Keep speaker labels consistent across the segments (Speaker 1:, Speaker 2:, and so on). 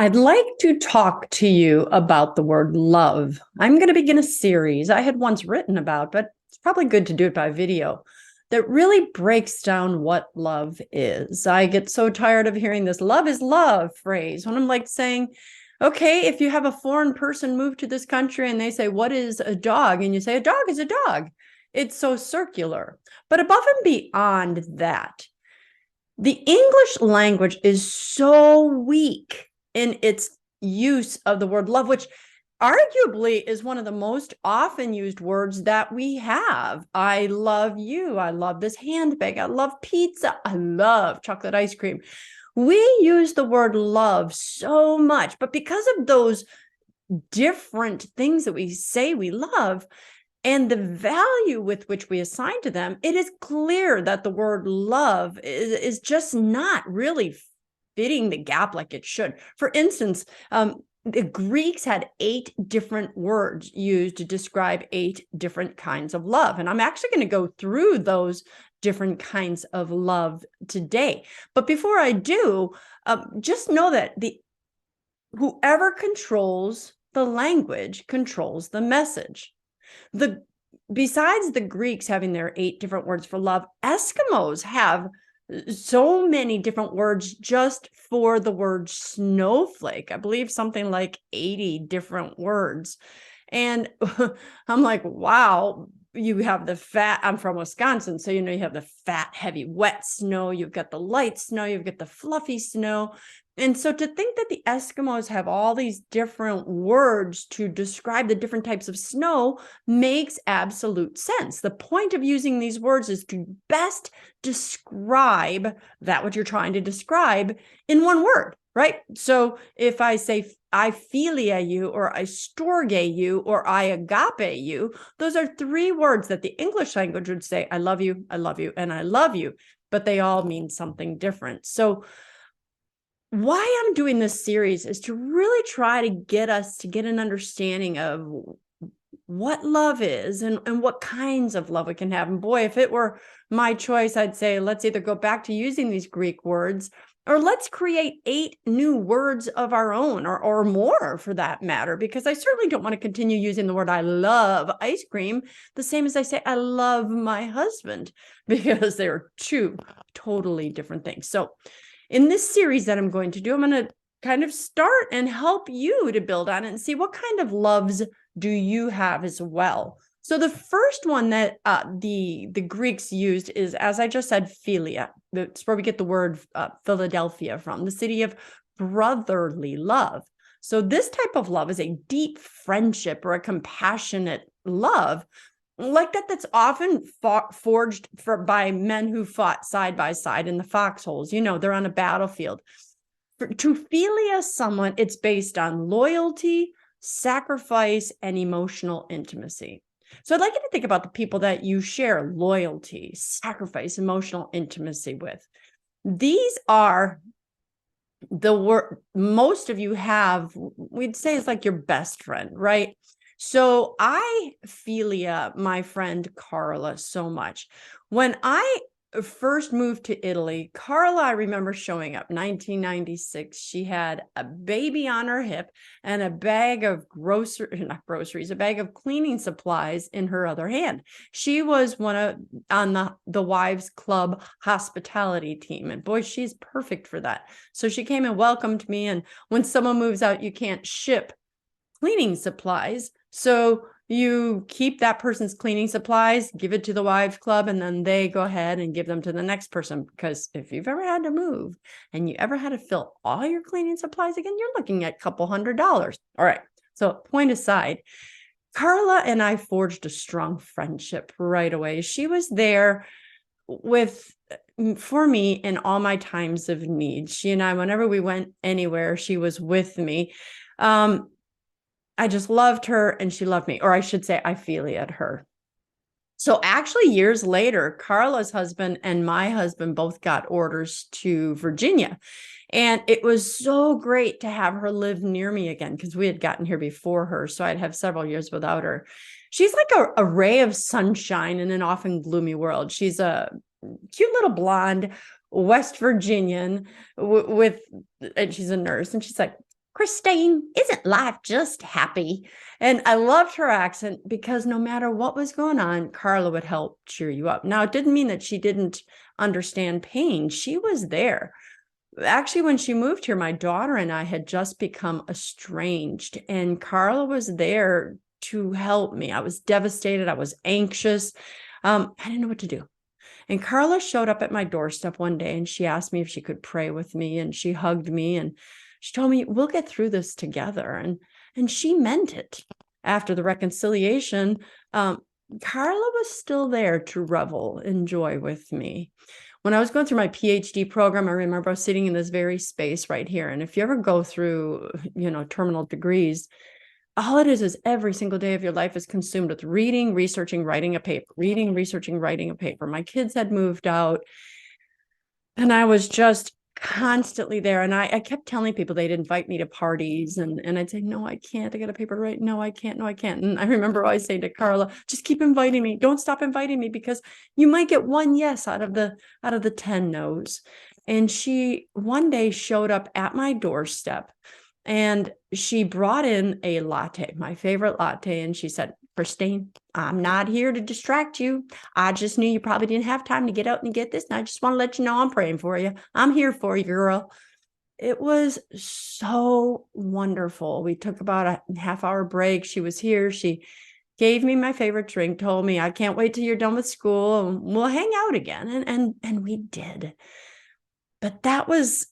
Speaker 1: I'd like to talk to you about the word love. I'm going to begin a series I had once written about, but it's probably good to do it by video, that really breaks down what love is. I get so tired of hearing this love is love phrase when I'm like saying, okay, if you have a foreign person move to this country and they say, what is a dog? And you say, a dog is a dog. It's so circular. But above and beyond that, the English language is so weak in its use of the word love, which arguably is one of the most often used words that we have. I love you. I love this handbag. I love pizza. I love chocolate ice cream. We use the word love so much, but because of those different things that we say we love, and the value with which we assign to them, it is clear that the word love is just not really fitting the gap like it should. For instance, the Greeks had 8 different words used to describe 8 different kinds of love. And I'm actually going to go through those different kinds of love today. But before I do, just know that whoever controls the language controls the message. Besides the Greeks having their 8 different words for love, Eskimos have so many different words just for the word snowflake. I believe something like 80 different words. And I'm like, wow, you have the fat, I'm from Wisconsin, so you have the fat, heavy, wet snow, you've got the light snow, you've got the fluffy snow. And so to think that the Eskimos have all these different words to describe the different types of snow makes absolute sense. The point of using these words is to best describe that what you're trying to describe in one word, right? So if I say I philia you, or I storge you, or I agape you, those are 3 words that the English language would say, I love you, and I love you, but they all mean something different. So why I'm doing this series is to really try to get us to get an understanding of what love is and what kinds of love we can have. And boy, if it were my choice, I'd say, let's either go back to using these Greek words, or let's create 8 new words of our own, or more for that matter, because I certainly don't want to continue using the word I love ice cream the same as I say I love my husband, because they're 2 totally different things. So in this series that I'm going to do, I'm going to kind of start and help you to build on it and see what kind of loves do you have as well. So the first one that the Greeks used is, as I just said, Philia. That's where we get the word Philadelphia from, the city of brotherly love. So this type of love is a deep friendship or a compassionate love like that's often forged by men who fought side by side in the foxholes. They're on a battlefield. To philia someone, it's based on loyalty, sacrifice, and emotional intimacy. So I'd like you to think about the people that you share loyalty, sacrifice, emotional intimacy with. These are the word most of you have, we'd say, is like your best friend, right? So I philia my friend Carla so much. When I first moved to Italy, Carla, I remember showing up 1996. She had a baby on her hip and a bag of a bag of cleaning supplies in her other hand. She was on the wives club hospitality team, and boy, she's perfect for that. So she came and welcomed me. And when someone moves out, you can't ship cleaning supplies. So you keep that person's cleaning supplies, give it to the wives club, and then they go ahead and give them to the next person. Because if you've ever had to move and you ever had to fill all your cleaning supplies again, you're looking at a couple $100. All right. So point aside, Carla and I forged a strong friendship right away. She was there for me in all my times of need. She and I, whenever we went anywhere, she was with me. I just loved her and she loved me, or I should say I philia'd her. So actually years later, Carla's husband and my husband both got orders to Virginia. And it was so great to have her live near me again, because we had gotten here before her. So I'd have several years without her. She's like a ray of sunshine in an often gloomy world. She's a cute little blonde West Virginian and she's a nurse. And she's like, Christine, isn't life just happy? And I loved her accent because no matter what was going on, Carla would help cheer you up. Now, it didn't mean that she didn't understand pain. She was there. Actually, when she moved here, my daughter and I had just become estranged, and Carla was there to help me. I was devastated. I was anxious. I didn't know what to do. And Carla showed up at my doorstep one day and she asked me if she could pray with me, and she hugged me and she told me, we'll get through this together. And she meant it. After the reconciliation, Carla was still there to revel in joy with me. When I was going through my PhD program, I remember I was sitting in this very space right here. And if you ever go through, terminal degrees, all it is every single day of your life is consumed with reading, researching, writing a paper, reading, researching, writing a paper. My kids had moved out and I was just constantly there. And I kept telling people they'd invite me to parties and I'd say, no, I can't. I got a paper to write. No, I can't. No, I can't. And I remember always saying to Carla, just keep inviting me. Don't stop inviting me because you might get one yes out of the 10 no's. And she one day showed up at my doorstep and she brought in a latte, my favorite latte. And she said, Christine, I'm not here to distract you. I just knew you probably didn't have time to get out and get this. And I just want to let you know I'm praying for you. I'm here for you, girl. It was so wonderful. We took about a half-hour break. She was here. She gave me my favorite drink, told me, I can't wait till you're done with school and we'll hang out again. And we did. But that was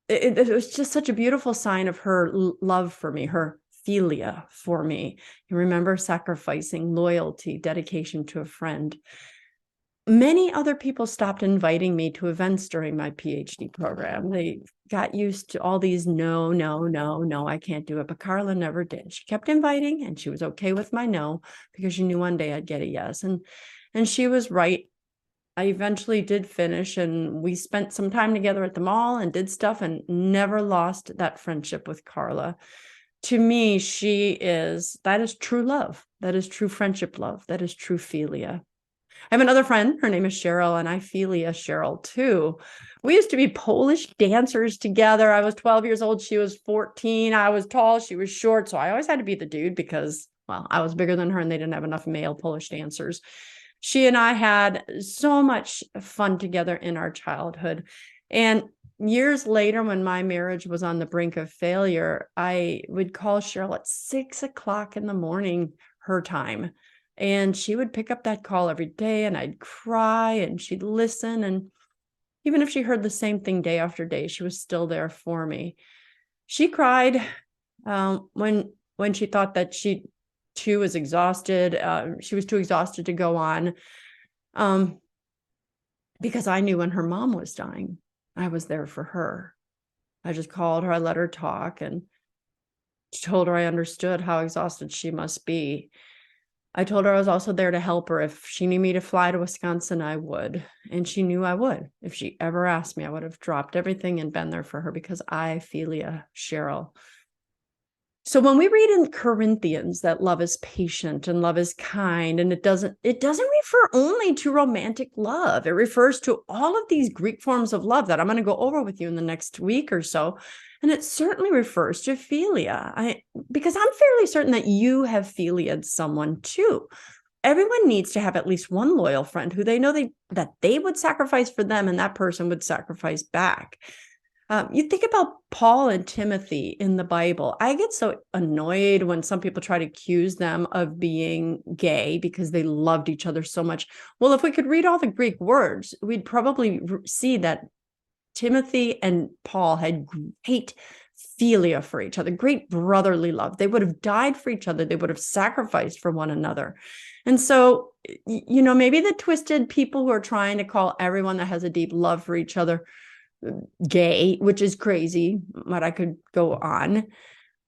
Speaker 1: it was just such a beautiful sign of her love for me, her Philia for me. You remember sacrificing, loyalty, dedication to a friend. Many other people stopped inviting me to events during my PhD program. They got used to all these no, I can't do it. But Carla never did. She kept inviting and she was okay with my no because she knew one day I'd get a yes. And she was right. I eventually did finish and we spent some time together at the mall and did stuff and never lost that friendship with Carla. To me, that is true love. That is true friendship love. That is true Philia. I have another friend, her name is Cheryl, and I Philia Cheryl too. We used to be Polish dancers together. I was 12 years old. She was 14. I was tall. She was short. So I always had to be the dude because, well, I was bigger than her and they didn't have enough male Polish dancers. She and I had so much fun together in our childhood. And years later, when my marriage was on the brink of failure, I would call Cheryl at 6 o'clock in the morning, her time. And she would pick up that call every day and I'd cry and she'd listen. And even if she heard the same thing day after day, she was still there for me. She cried when she thought that she too was exhausted. She was too exhausted to go on because I knew when her mom was dying, I was there for her. I just called her, I let her talk and told her I understood how exhausted she must be. I told her I was also there to help her. If she needed me to fly to Wisconsin, I would. And she knew I would. If she ever asked me, I would have dropped everything and been there for her because I, Philia Cheryl. So when we read in Corinthians that love is patient and love is kind, and it doesn't refer only to romantic love. It refers to all of these Greek forms of love that I'm going to go over with you in the next week or so. And it certainly refers to Philia, because I'm fairly certain that you have Philia'd someone too. Everyone needs to have at least one loyal friend who they know that they would sacrifice for them and that person would sacrifice back. You think about Paul and Timothy in the Bible. I get so annoyed when some people try to accuse them of being gay because they loved each other so much. Well, if we could read all the Greek words, we'd probably see that Timothy and Paul had great philia for each other, great brotherly love. They would have died for each other. They would have sacrificed for one another. And so, maybe the twisted people who are trying to call everyone that has a deep love for each other gay, which is crazy, but I could go on.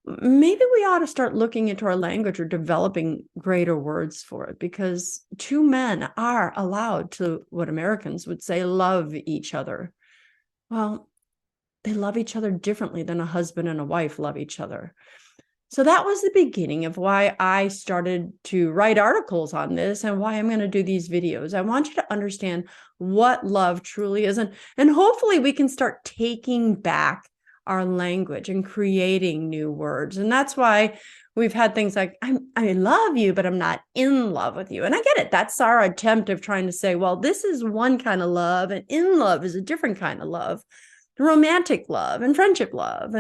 Speaker 1: Maybe we ought to start looking into our language or developing greater words for it, because two men are allowed to, what Americans would say, love each other. Well, they love each other differently than a husband and a wife love each other. So that was the beginning of why I started to write articles on this and why I'm going to do these videos. I want you to understand what love truly is. And hopefully we can start taking back our language and creating new words. And that's why we've had things like, I love you, but I'm not in love with you. And I get it. That's our attempt of trying to say, well, this is one kind of love, and in love is a different kind of love, romantic love and friendship love.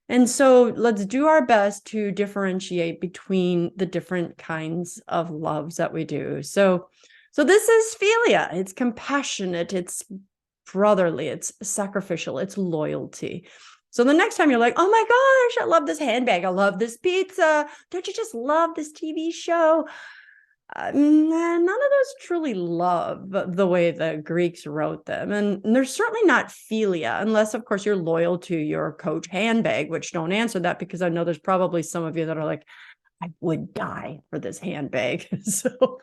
Speaker 1: And so let's do our best to differentiate between the different kinds of loves that we do. So this is philia. It's compassionate, it's brotherly, it's sacrificial, it's loyalty. So the next time you're like, oh my gosh, I love this handbag, I love this pizza, don't you just love this TV show? None of those truly love the way the Greeks wrote them. And they're certainly not philia, unless, of course, you're loyal to your Coach handbag, which don't answer that, because I know there's probably some of you that are like, I would die for this handbag. So,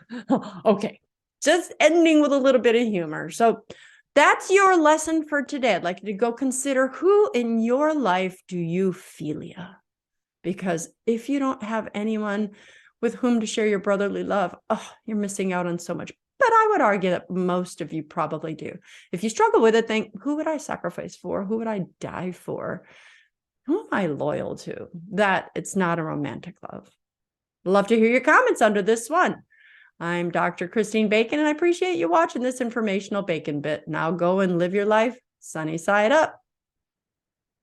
Speaker 1: okay, just ending with a little bit of humor. So that's your lesson for today. I'd like you to go consider, who in your life do you philia? Because if you don't have anyone with whom to share your brotherly love, oh, you're missing out on so much. But I would argue that most of you probably do. If you struggle with it, think, who would I sacrifice for? Who would I die for? Who am I loyal to? That it's not a romantic love. Love to hear your comments under this one. I'm Dr. Christine Bacon, and I appreciate you watching this informational Bacon Bit. Now go and live your life sunny side up.